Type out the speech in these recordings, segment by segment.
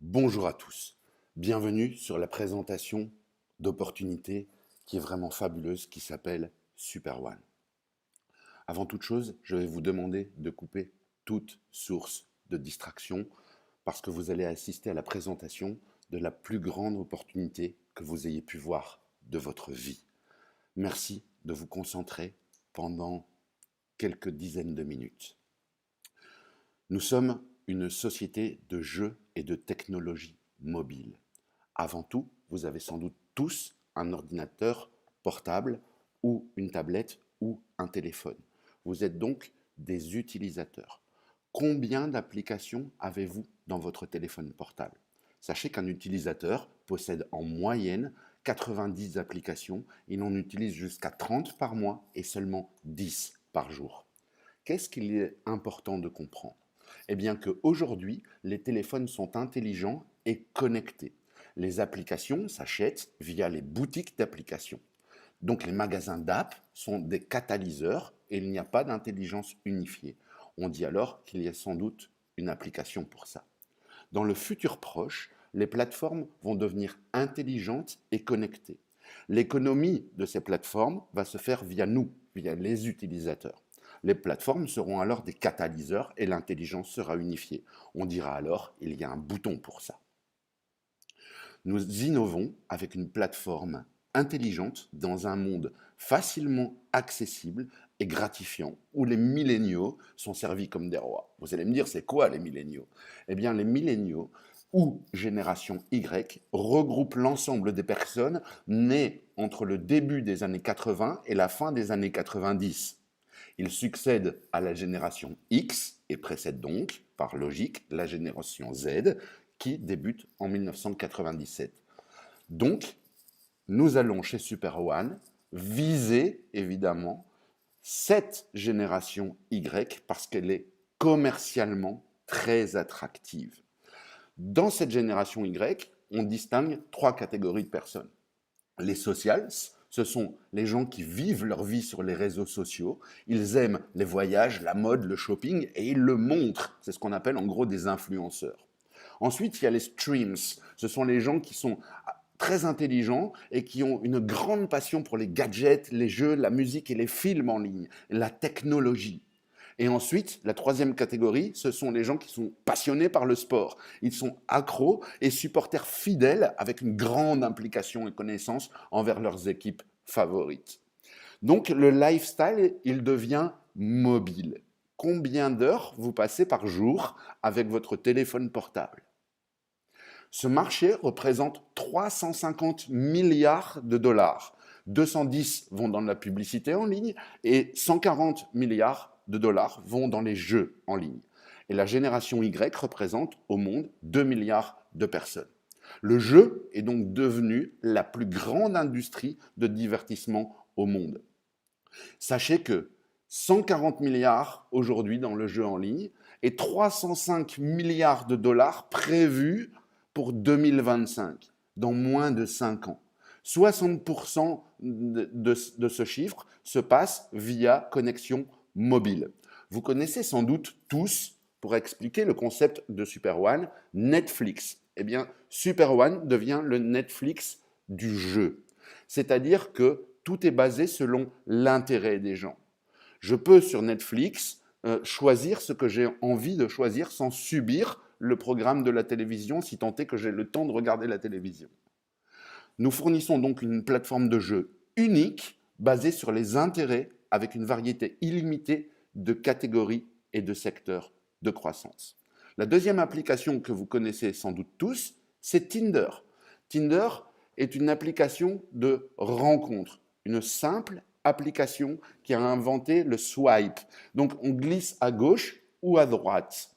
Bonjour à tous, bienvenue sur la présentation d'opportunités qui est vraiment fabuleuse, qui s'appelle Super One. Avant toute chose, je vais vous demander de couper toute source de distraction parce que vous allez assister à la présentation de la plus grande opportunité que vous ayez pu voir de votre vie. Merci de vous concentrer pendant quelques dizaines de minutes. Nous sommes une société de jeux et de technologies mobiles. Avant tout, vous avez sans doute tous un ordinateur portable ou une tablette ou un téléphone. Vous êtes donc des utilisateurs. Combien d'applications avez-vous dans votre téléphone portable? Sachez qu'un utilisateur possède en moyenne 90 applications. Il en utilise jusqu'à 30 par mois et seulement 10 par jour. Qu'est-ce qu'il est important de comprendre? Eh bien qu'aujourd'hui, les téléphones sont intelligents et connectés. Les applications s'achètent via les boutiques d'applications. Donc les magasins d'app sont des catalyseurs et il n'y a pas d'intelligence unifiée. On dit alors qu'il y a sans doute une application pour ça. Dans le futur proche, les plateformes vont devenir intelligentes et connectées. L'économie de ces plateformes va se faire via nous, via les utilisateurs. Les plateformes seront alors des catalyseurs et l'intelligence sera unifiée. On dira alors il y a un bouton pour ça. Nous innovons avec une plateforme intelligente dans un monde facilement accessible et gratifiant, où les milléniaux sont servis comme des rois. Vous allez me dire, c'est quoi les milléniaux? Eh bien, les milléniaux, ou génération Y, regroupent l'ensemble des personnes nées entre le début des années 80 et la fin des années 90. Ils succèdent à la génération X et précèdent donc, par logique, la génération Z qui débute en 1997. Donc, nous allons chez Super One viser évidemment cette génération Y parce qu'elle est commercialement très attractive. Dans cette génération Y, on distingue trois catégories de personnes. Les socials, ce sont les gens qui vivent leur vie sur les réseaux sociaux. Ils aiment les voyages, la mode, le shopping et ils le montrent. C'est ce qu'on appelle en gros des influenceurs. Ensuite, il y a les streams. Ce sont les gens qui sont très intelligents et qui ont une grande passion pour les gadgets, les jeux, la musique et les films en ligne, la technologie. Et ensuite, la troisième catégorie, ce sont les gens qui sont passionnés par le sport. Ils sont accros et supporters fidèles avec une grande implication et connaissance envers leurs équipes favorites. Donc le lifestyle, il devient mobile. Combien d'heures vous passez par jour avec votre téléphone portable? Ce marché représente 350 milliards de dollars. 210 vont dans la publicité en ligne et 140 milliards de dollars vont dans les jeux en ligne. Et la génération Y représente au monde 2 milliards de personnes. Le jeu est donc devenu la plus grande industrie de divertissement au monde. Sachez que 140 milliards aujourd'hui dans le jeu en ligne et 305 milliards de dollars prévus pour 2025, dans moins de 5 ans. 60% de ce chiffre se passe via connexion mobile. Vous connaissez sans doute tous, pour expliquer le concept de Super One, Netflix. Eh bien, Super One devient le Netflix du jeu. C'est-à-dire que tout est basé selon l'intérêt des gens. Je peux sur Netflix choisir ce que j'ai envie de choisir sans subir le programme de la télévision, si tant est que j'ai le temps de regarder la télévision. Nous fournissons donc une plateforme de jeu unique, basée sur les intérêts, avec une variété illimitée de catégories et de secteurs de croissance. La deuxième application que vous connaissez sans doute tous, c'est Tinder. Tinder est une application de rencontre, une simple application qui a inventé le swipe. Donc on glisse à gauche ou à droite.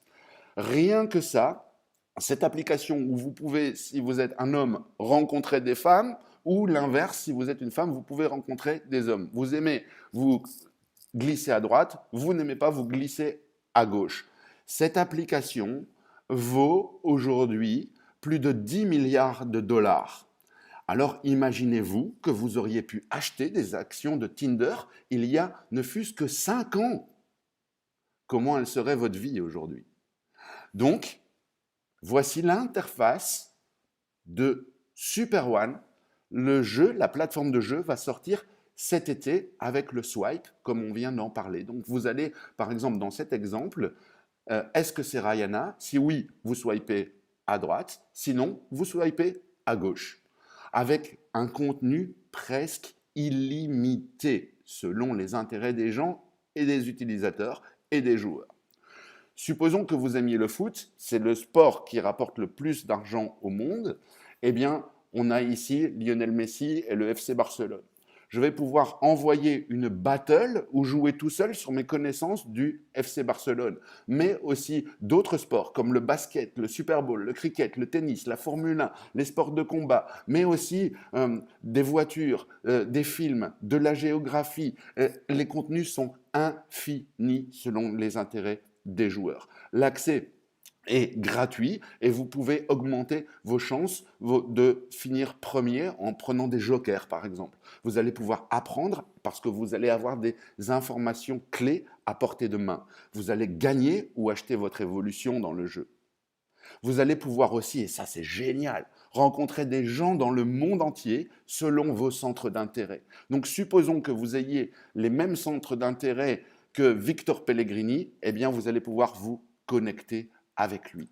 Rien que ça, cette application où vous pouvez, si vous êtes un homme, rencontrer des femmes, ou l'inverse, si vous êtes une femme, vous pouvez rencontrer des hommes. Vous aimez, vous glissez à droite, vous n'aimez pas, vous glissez à gauche. Cette application vaut aujourd'hui plus de 10 milliards de dollars. Alors imaginez-vous que vous auriez pu acheter des actions de Tinder il y a ne fût-ce que 5 ans. Comment elle serait votre vie aujourd'hui? Donc, Voici l'interface de Super One. Le jeu, la plateforme de jeu va sortir cet été avec le swipe, comme on vient d'en parler. Donc vous allez, par exemple, dans cet exemple, est-ce que c'est Rihanna? Si oui, vous swipez à droite. Sinon, vous swipez à gauche. Avec un contenu presque illimité selon les intérêts des gens et des utilisateurs et des joueurs. Supposons que vous aimiez le foot, c'est le sport qui rapporte le plus d'argent au monde. Eh bien, on a ici Lionel Messi et le FC Barcelone. Je vais pouvoir envoyer une battle ou jouer tout seul sur mes connaissances du FC Barcelone, mais aussi d'autres sports comme le basket, le Super Bowl, le cricket, le tennis, la Formule 1, les sports de combat, mais aussi des voitures, des films, de la géographie. Les contenus sont infinis selon les intérêts des joueurs. L'accès est gratuit et vous pouvez augmenter vos chances de finir premier en prenant des jokers, par exemple. Vous allez pouvoir apprendre parce que vous allez avoir des informations clés à portée de main. Vous allez gagner ou acheter votre évolution dans le jeu. Vous allez pouvoir aussi, et ça c'est génial, rencontrer des gens dans le monde entier selon vos centres d'intérêt. Donc supposons que vous ayez les mêmes centres d'intérêt que Victor Pellegrini, eh bien vous allez pouvoir vous connecter avec lui.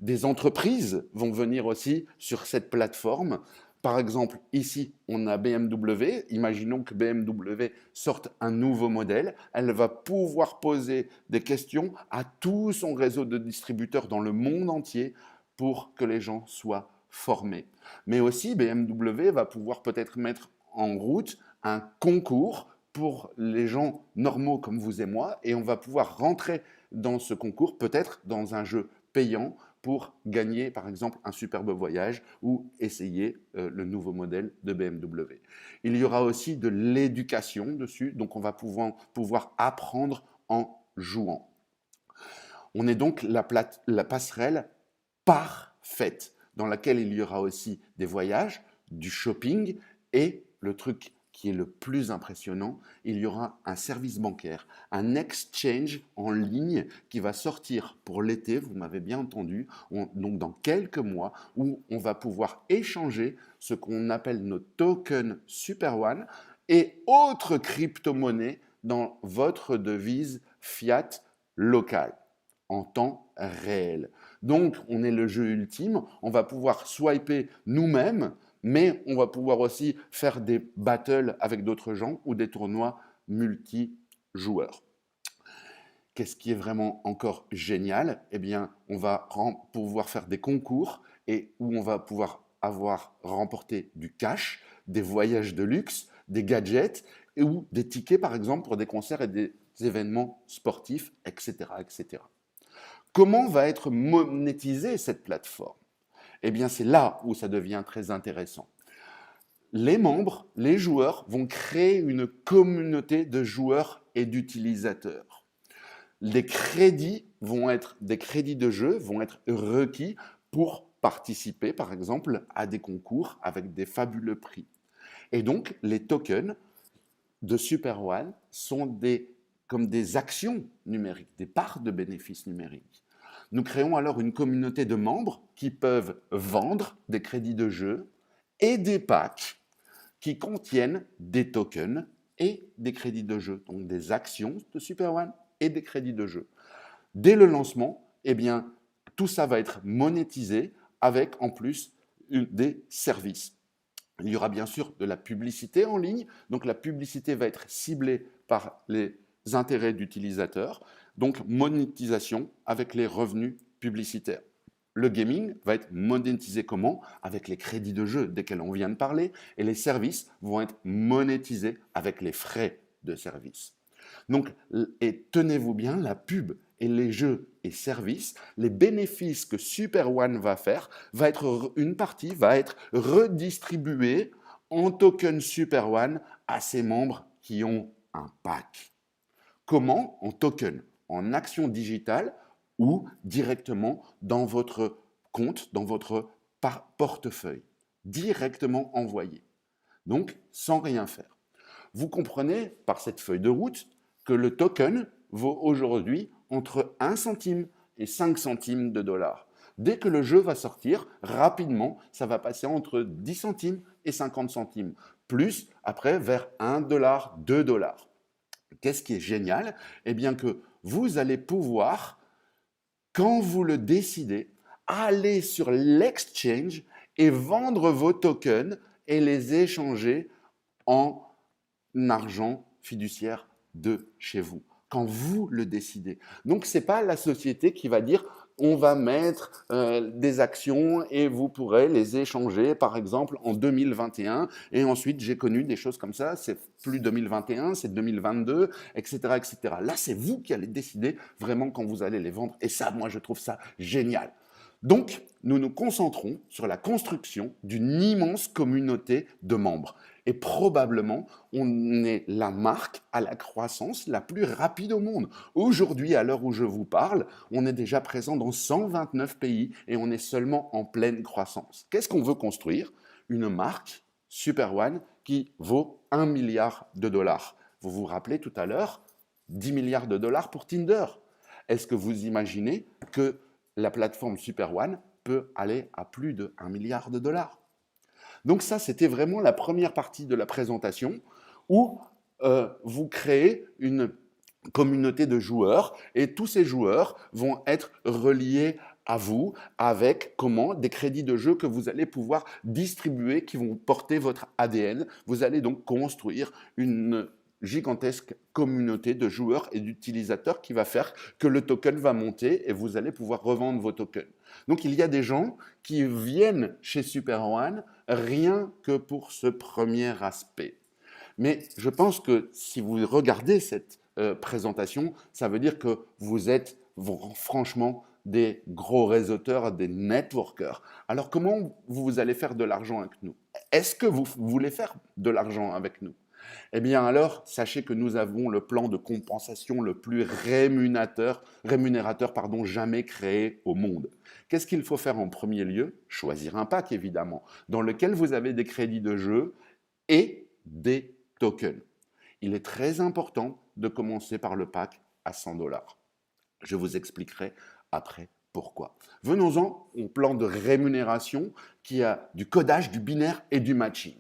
Des entreprises vont venir aussi sur cette plateforme. Par exemple, ici, on a BMW. Imaginons que BMW sorte un nouveau modèle. Elle va pouvoir poser des questions à tout son réseau de distributeurs dans le monde entier pour que les gens soient formés. Mais aussi, BMW va pouvoir peut-être mettre en route un concours pour les gens normaux comme vous et moi, et on va pouvoir rentrer dans ce concours, peut-être dans un jeu payant, pour gagner par exemple un superbe voyage ou essayer le nouveau modèle de BMW. Il y aura aussi de l'éducation dessus, donc on va pouvoir apprendre en jouant. On est donc la passerelle parfaite dans laquelle il y aura aussi des voyages, du shopping et le truc qui est le plus impressionnant, il y aura un service bancaire, un exchange en ligne qui va sortir pour l'été, vous m'avez bien entendu, donc dans quelques mois, où on va pouvoir échanger ce qu'on appelle nos tokens Super One et autres crypto-monnaies dans votre devise fiat locale en temps réel. Donc, on est le jeu ultime, on va pouvoir swiper nous-mêmes, mais on va pouvoir aussi faire des battles avec d'autres gens ou des tournois multi-joueurs. Qu'est-ce qui est vraiment encore génial? Eh bien, on va pouvoir faire des concours et où on va pouvoir avoir remporté du cash, des voyages de luxe, des gadgets ou des tickets, par exemple, pour des concerts et des événements sportifs, etc., etc. Comment va être monétisée cette plateforme? Eh bien, c'est là où ça devient très intéressant. Les membres, les joueurs vont créer une communauté de joueurs et d'utilisateurs. Les crédits des crédits de jeu vont être requis pour participer, par exemple, à des concours avec des fabuleux prix. Et donc, les tokens de Super One sont comme des actions numériques, des parts de bénéfices numériques. Nous créons alors une communauté de membres qui peuvent vendre des crédits de jeu et des packs qui contiennent des tokens et des crédits de jeu, donc des actions de Super One et des crédits de jeu. Dès le lancement, eh bien, tout ça va être monétisé avec en plus des services. Il y aura bien sûr de la publicité en ligne, donc la publicité va être ciblée par les intérêts d'utilisateurs, donc monétisation avec les revenus publicitaires. Le gaming va être monétisé comment? Avec les crédits de jeu desquels on vient de parler, et les services vont être monétisés avec les frais de service. Donc, et tenez-vous bien, la pub et les jeux et services, les bénéfices que Super One va faire, une partie va être redistribuée en token Super One à ses membres qui ont un pack. Comment? En token, en action digitale ou directement dans votre compte, dans votre portefeuille, directement envoyé. Donc, sans rien faire. Vous comprenez par cette feuille de route que le token vaut aujourd'hui entre 1 centime et 5 centimes de dollars. Dès que le jeu va sortir, rapidement, ça va passer entre 10 centimes et 50 centimes. Plus, après, vers 1 dollar, 2 dollars. Qu'est-ce qui est génial? Eh bien que vous allez pouvoir, quand vous le décidez, aller sur l'exchange et vendre vos tokens et les échanger en argent fiduciaire de chez vous, quand vous le décidez. Donc, ce n'est pas la société qui va dire on va mettre des actions et vous pourrez les échanger, par exemple, en 2021. Et ensuite, j'ai connu des choses comme ça, c'est plus 2021, c'est 2022, etc., etc. Là, c'est vous qui allez décider vraiment quand vous allez les vendre. Et ça, moi, je trouve ça génial. Donc, nous nous concentrons sur la construction d'une immense communauté de membres. Et probablement, on est la marque à la croissance la plus rapide au monde. Aujourd'hui, à l'heure où je vous parle, on est déjà présent dans 129 pays et on est seulement en pleine croissance. Qu'est-ce qu'on veut construire? Une marque, Super One, qui vaut 1 milliard de dollars. Vous vous rappelez tout à l'heure, 10 milliards de dollars pour Tinder. Est-ce que vous imaginez que la plateforme Super One peut aller à plus de 1 milliard de dollars? Donc ça, c'était vraiment la première partie de la présentation où vous créez une communauté de joueurs et tous ces joueurs vont être reliés à vous avec comment des crédits de jeu que vous allez pouvoir distribuer qui vont porter votre ADN. Vous allez donc construire une gigantesque communauté de joueurs et d'utilisateurs qui va faire que le token va monter et vous allez pouvoir revendre vos tokens. Donc il y a des gens qui viennent chez Super One rien que pour ce premier aspect. Mais je pense que si vous regardez cette présentation, ça veut dire que vous êtes franchement des gros réseauteurs, des networkers. Alors comment vous allez faire de l'argent avec nous? Est-ce que vous voulez faire de l'argent avec nous? Eh bien alors, sachez que nous avons le plan de compensation le plus rémunérateur jamais créé au monde. Qu'est-ce qu'il faut faire en premier lieu? Choisir un pack, évidemment, dans lequel vous avez des crédits de jeu et des tokens. Il est très important de commencer par le pack à 100 dollars. Je vous expliquerai après pourquoi. Venons-en au plan de rémunération qui a du codage, du binaire et du matching.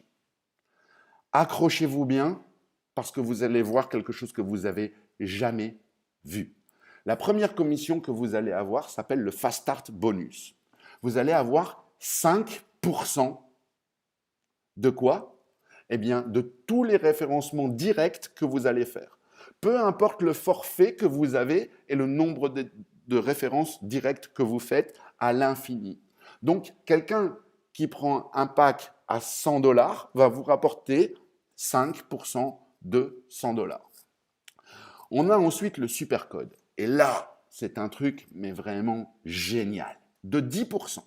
Accrochez-vous bien parce que vous allez voir quelque chose que vous n'avez jamais vu. La première commission que vous allez avoir s'appelle le Fast Start Bonus. Vous allez avoir 5% de quoi? Eh bien, de tous les référencements directs que vous allez faire. Peu importe le forfait que vous avez et le nombre de références directes que vous faites à l'infini. Donc, quelqu'un qui prend un pack à 100 dollars va vous rapporter 5% de 100 dollars. On a ensuite le supercode. Et là, c'est un truc, mais vraiment génial, de 10%.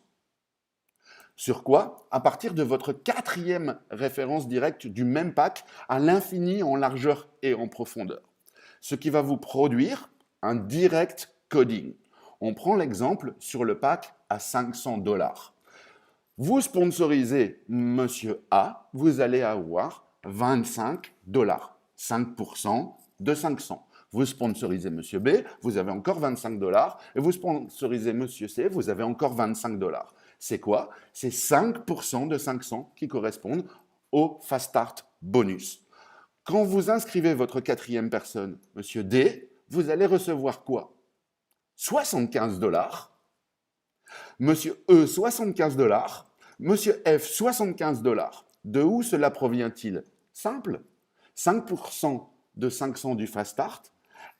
Sur quoi? À partir de votre quatrième référence directe du même pack à l'infini en largeur et en profondeur. Ce qui va vous produire un direct coding. On prend l'exemple sur le pack à 500 dollars. Vous sponsorisez Monsieur A, vous allez avoir 25 dollars, 5% de 500. Vous sponsorisez Monsieur B, vous avez encore 25 dollars. Et vous sponsorisez Monsieur C, vous avez encore 25 dollars. C'est quoi? C'est 5% de 500 qui correspondent au Fast Start Bonus. Quand vous inscrivez votre quatrième personne, Monsieur D, vous allez recevoir quoi? 75 dollars. Monsieur E, 75 dollars. Monsieur F, 75 dollars. De où cela provient-il? Simple. 5% de 500 du Fast Start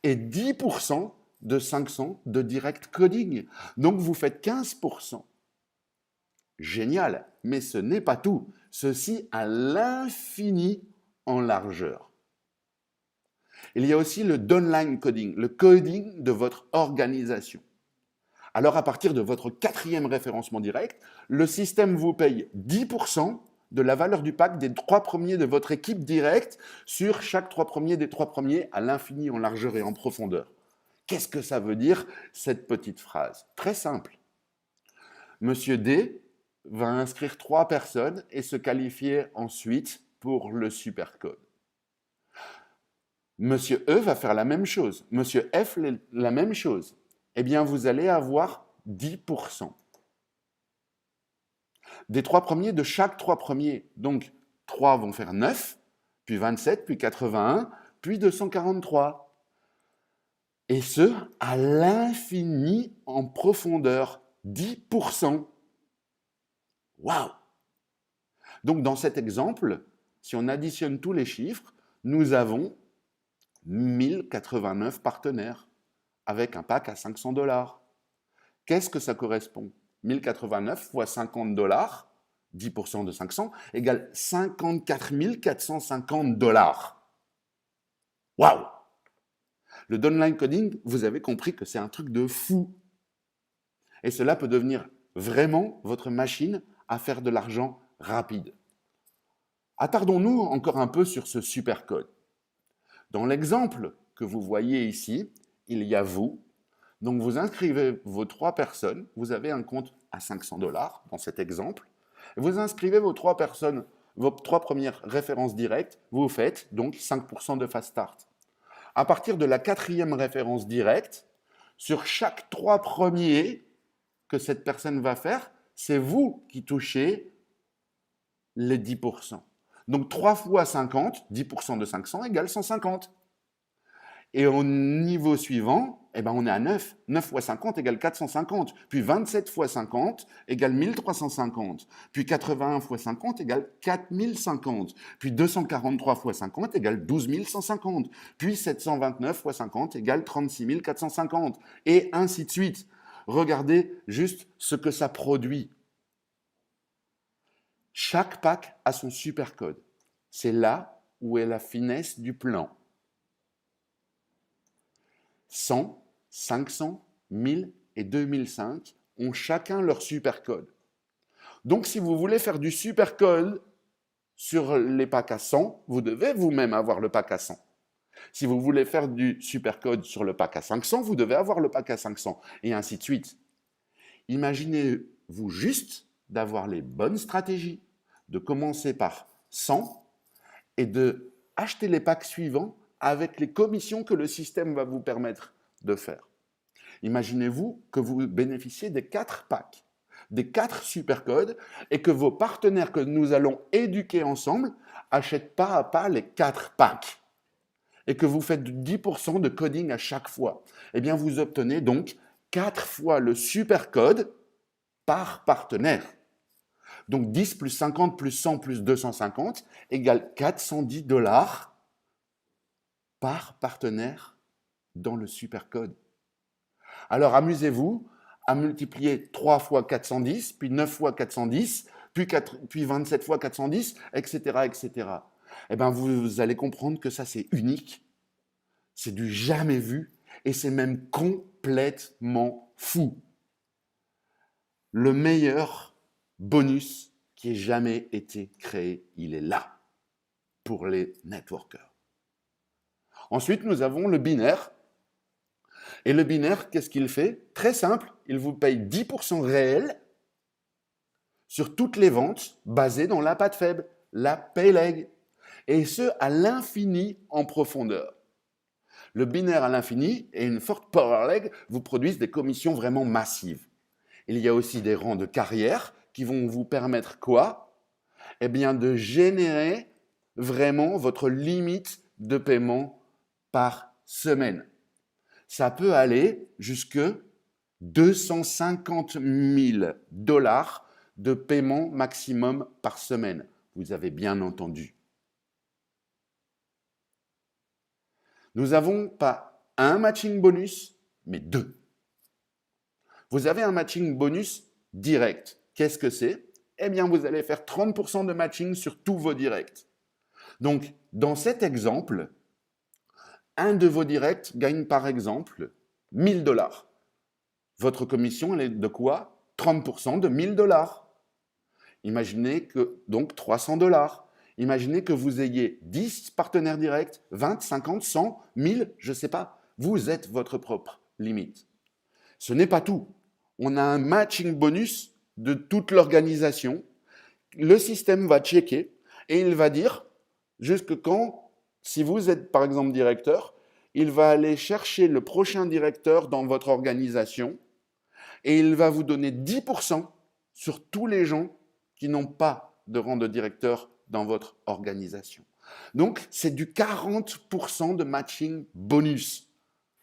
et 10% de 500 de direct coding. Donc vous faites 15%. Génial, mais ce n'est pas tout. Ceci à l'infini en largeur. Il y a aussi le downline coding, le coding de votre organisation. Alors à partir de votre quatrième référencement direct, le système vous paye 10% de la valeur du pack des 3 premiers de votre équipe directe sur chaque 3 premiers des 3 premiers à l'infini en largeur et en profondeur. Qu'est-ce que ça veut dire cette petite phrase? Très simple. Monsieur D va inscrire 3 personnes et se qualifier ensuite pour le supercode. Monsieur E va faire la même chose. Monsieur F, la même chose. Eh bien, vous allez avoir 10%. Des 3 premiers de chaque 3 premiers. Donc, 3 vont faire 9, puis 27, puis 81, puis 243. Et ce, à l'infini en profondeur. 10%. Waouh! Donc, dans cet exemple, si on additionne tous les chiffres, nous avons 1089 partenaires avec un pack à 500 $. Qu'est-ce que ça correspond? 1089 fois 50 $, 10% de 500, égale 54 450 $. Waouh! Le downline coding, vous avez compris que c'est un truc de fou. Et cela peut devenir vraiment votre machine à faire de l'argent rapide. Attardons-nous encore un peu sur ce supercode. Dans l'exemple que vous voyez ici, il y a vous. Donc vous inscrivez vos 3 personnes, vous avez un compte à 500 $ dans cet exemple. Vous inscrivez vos 3 personnes, vos 3 premières références directes, vous faites donc 5% de fast start. À partir de la 4e référence directe, sur chaque 3 premiers que cette personne va faire, c'est vous qui touchez les 10%. Donc 3 fois 50, 10% de 500 égale 150. Et au niveau suivant, eh ben on est à 9. 9 fois 50 égale 450. Puis 27 fois 50 égale 1350. Puis 81 fois 50 égale 4050. Puis 243 fois 50 égale 12 150. Puis 729 fois 50 égale 36 450. Et ainsi de suite. Regardez juste ce que ça produit. Chaque pack a son supercode. C'est là où est la finesse du plan. 100, 500, 1000 et 2005 ont chacun leur supercode. Donc, si vous voulez faire du supercode sur les packs à 100, vous devez vous-même avoir le pack à 100. Si vous voulez faire du supercode sur le pack à 500, vous devez avoir le pack à 500, et ainsi de suite. Imaginez-vous juste d'avoir les bonnes stratégies, de commencer par 100 et de acheter les packs suivants avec les commissions que le système va vous permettre de faire. Imaginez-vous que vous bénéficiez des 4 packs, des 4 supercodes, et que vos partenaires que nous allons éduquer ensemble achètent pas à pas les 4 packs, et que vous faites 10% de coding à chaque fois. Eh bien, vous obtenez donc 4 fois le supercode par partenaire. Donc 10 plus 50 plus 100 plus 250 égale 410 $ par partenaire dans le supercode. Alors amusez-vous à multiplier 3 fois 410, puis 9 fois 410, puis 27 fois 410, etc., etc. Eh bien, vous allez comprendre que ça, c'est unique, c'est du jamais vu, et c'est même complètement fou. Le meilleur bonus qui ait jamais été créé, il est là, pour les networkers. Ensuite, nous avons le binaire. Et le binaire, qu'est-ce qu'il fait? Très simple, il vous paye 10% réel sur toutes les ventes basées dans la patte faible, la pay leg. Et ce, à l'infini en profondeur. Le binaire à l'infini et une forte power leg vous produisent des commissions vraiment massives. Il y a aussi des rangs de carrière qui vont vous permettre quoi? Eh bien, de générer vraiment votre limite de paiement par semaine. Ça peut aller jusque 250 000 $ de paiement maximum par semaine. Vous avez bien entendu. Nous n'avons pas un matching bonus, mais 2. Vous avez un matching bonus direct. Qu'est-ce que c'est? Eh bien, vous allez faire 30% de matching sur tous vos directs. Donc, dans cet exemple, un de vos directs gagne par exemple 1000 $. Votre commission, elle est de quoi? 30% de 1000 $. Imaginez que, donc 300 $. Imaginez que vous ayez 10 partenaires directs, 20, 50, 100, 1000, je ne sais pas. Vous êtes votre propre limite. Ce n'est pas tout. On a un matching bonus de toute l'organisation. Le système va checker et il va dire jusque quand, si vous êtes par exemple directeur, il va aller chercher le prochain directeur dans votre organisation et il va vous donner 10% sur tous les gens qui n'ont pas de rang de directeur dans votre organisation. Donc, c'est du 40% de matching bonus.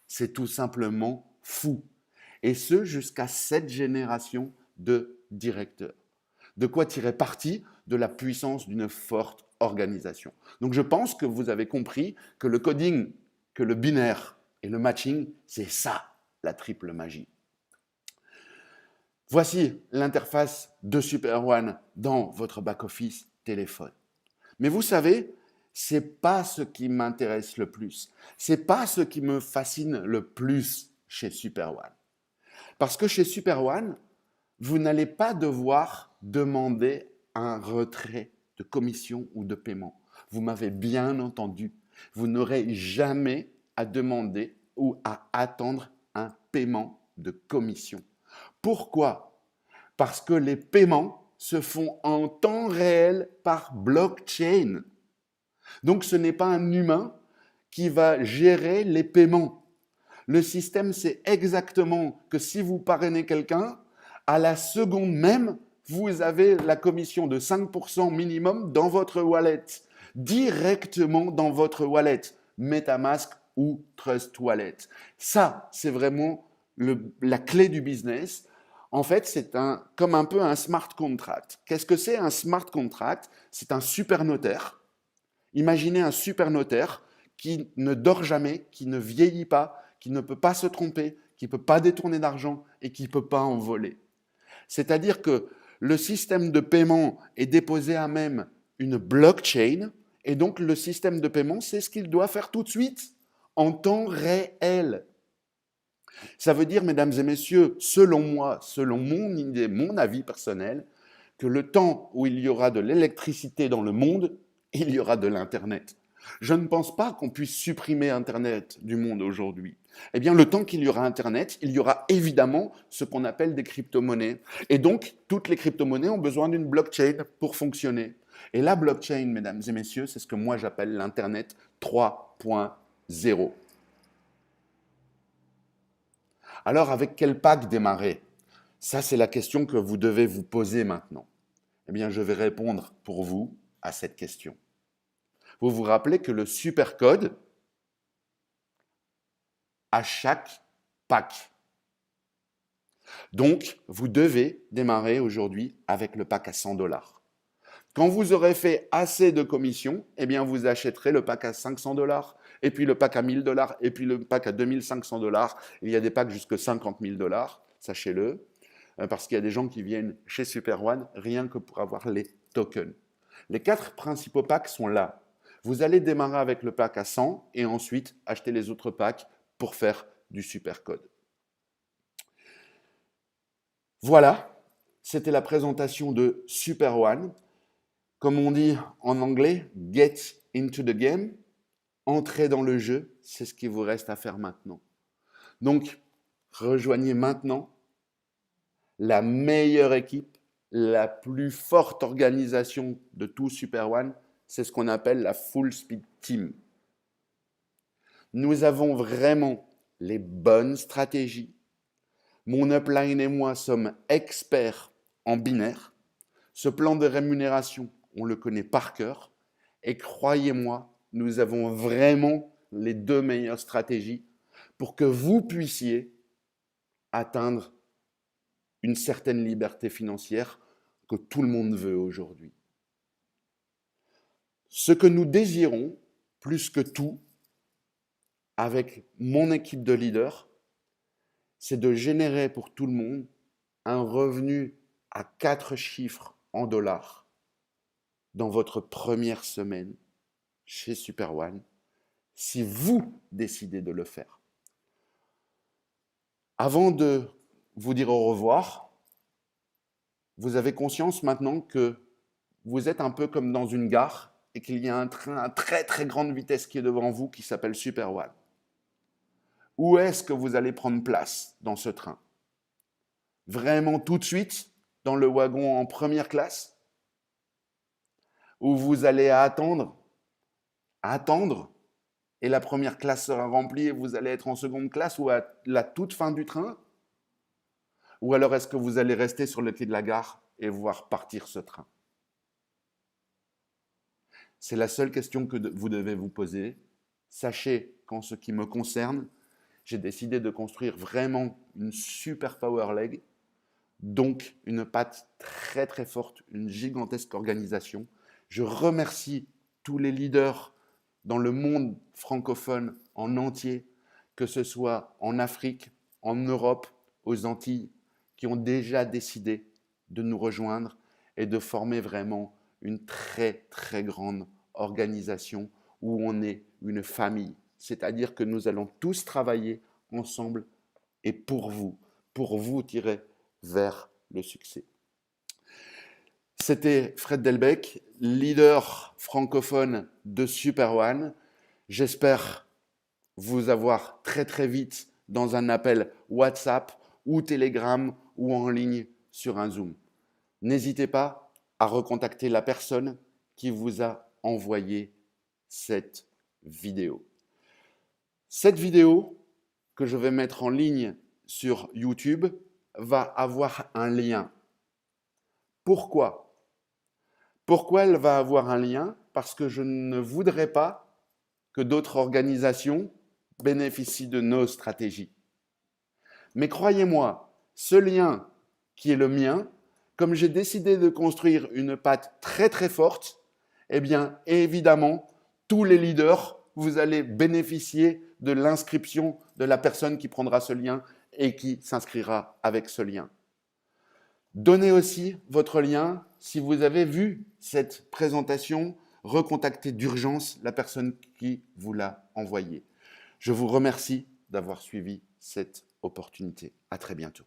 C'est tout simplement fou. Et ce, jusqu'à 7 générations de directeurs. De quoi tirer parti de la puissance d'une forte organisation. Donc, je pense que vous avez compris que le coding, que le binaire et le matching, c'est ça, la triple magie. Voici l'interface de SuperOne dans votre back-office téléphone. Mais vous savez, ce n'est pas ce qui m'intéresse le plus. Ce n'est pas ce qui me fascine le plus chez SuperOne. Parce que chez SuperOne, vous n'allez pas devoir demander un retrait de commission ou de paiement. Vous m'avez bien entendu. Vous n'aurez jamais à demander ou à attendre un paiement de commission. Pourquoi? Parce que les paiements se font en temps réel par blockchain. Donc, ce n'est pas un humain qui va gérer les paiements. Le système, c'est exactement que si vous parrainez quelqu'un, à la seconde même, vous avez la commission de 5% minimum dans votre wallet, directement dans votre wallet, MetaMask ou Trust Wallet. Ça, c'est vraiment la clé du business. En fait, c'est comme un peu un smart contract. Qu'est-ce que c'est un smart contract? C'est un super notaire. Imaginez un super notaire qui ne dort jamais, qui ne vieillit pas, qui ne peut pas se tromper, qui ne peut pas détourner d'argent et qui ne peut pas en voler. C'est-à-dire que le système de paiement est déposé à même une blockchain et donc le système de paiement, c'est ce qu'il doit faire tout de suite, en temps réel. Ça veut dire, mesdames et messieurs, selon moi, selon mon idée, mon avis personnel, que le temps où il y aura de l'électricité dans le monde, il y aura de l'Internet. Je ne pense pas qu'on puisse supprimer Internet du monde aujourd'hui. Eh bien, le temps qu'il y aura Internet, il y aura évidemment ce qu'on appelle des crypto-monnaies. Et donc, toutes les crypto-monnaies ont besoin d'une blockchain pour fonctionner. Et la blockchain, mesdames et messieurs, c'est ce que moi j'appelle l'Internet 3.0. Alors, avec quel pack démarrer? Ça, c'est la question que vous devez vous poser maintenant. Eh bien, je vais répondre pour vous à cette question. Vous vous rappelez que le supercode a chaque pack. Donc, vous devez démarrer aujourd'hui avec le pack à 100 $. Quand vous aurez fait assez de commissions, eh bien, vous achèterez le pack à 500 $, et puis le pack à 1000 $, et puis le pack à 2500 $. Il y a des packs jusqu'à 50 000 $, sachez-le, parce qu'il y a des gens qui viennent chez SuperOne rien que pour avoir les tokens. Les 4 principaux packs sont là. Vous allez démarrer avec le pack à 100 et ensuite acheter les autres packs pour faire du supercode. Voilà, c'était la présentation de SuperOne. Comme on dit en anglais, get into the game, entrez dans le jeu, c'est ce qu'il vous reste à faire maintenant. Donc, rejoignez maintenant la meilleure équipe, la plus forte organisation de tout SuperOne, c'est ce qu'on appelle la Full Speed Team. Nous avons vraiment les bonnes stratégies. Mon upline et moi sommes experts en binaire. Ce plan de rémunération, on le connaît par cœur. Et croyez-moi, nous avons vraiment les 2 meilleures stratégies pour que vous puissiez atteindre une certaine liberté financière que tout le monde veut aujourd'hui. Ce que nous désirons, plus que tout, avec mon équipe de leaders, c'est de générer pour tout le monde un revenu à 4 chiffres en dollars dans votre première semaine chez SuperOne, si vous décidez de le faire. Avant de vous dire au revoir, vous avez conscience maintenant que vous êtes un peu comme dans une gare et qu'il y a un train à très très grande vitesse qui est devant vous qui s'appelle SuperOne. Où est-ce que vous allez prendre place dans ce train? Vraiment tout de suite dans le wagon en première classe? Ou vous allez attendre, et la première classe sera remplie et vous allez être en seconde classe ou à la toute fin du train? Ou alors est-ce que vous allez rester sur le quai de la gare et voir partir ce train? C'est la seule question que vous devez vous poser. Sachez qu'en ce qui me concerne, j'ai décidé de construire vraiment une super power leg, donc une patte très très forte, une gigantesque organisation. Je remercie tous les leaders dans le monde francophone en entier, que ce soit en Afrique, en Europe, aux Antilles, qui ont déjà décidé de nous rejoindre et de former vraiment une très très grande organisation où on est une famille. C'est-à-dire que nous allons tous travailler ensemble et pour vous tirer vers le succès. C'était Fred Delbecq, leader francophone de Super One. J'espère vous avoir très très vite dans un appel WhatsApp ou Telegram ou en ligne sur un Zoom. N'hésitez pas à recontacter la personne qui vous a envoyé cette vidéo. Cette vidéo que je vais mettre en ligne sur YouTube va avoir un lien. Pourquoi? Pourquoi elle va avoir un lien? Parce que je ne voudrais pas que d'autres organisations bénéficient de nos stratégies. Mais croyez-moi, ce lien qui est le mien, comme j'ai décidé de construire une patte très très forte, eh bien évidemment, tous les leaders, vous allez bénéficier de l'inscription de la personne qui prendra ce lien et qui s'inscrira avec ce lien. Donnez aussi votre lien. Si vous avez vu cette présentation, recontactez d'urgence la personne qui vous l'a envoyée. Je vous remercie d'avoir suivi cette opportunité. À très bientôt.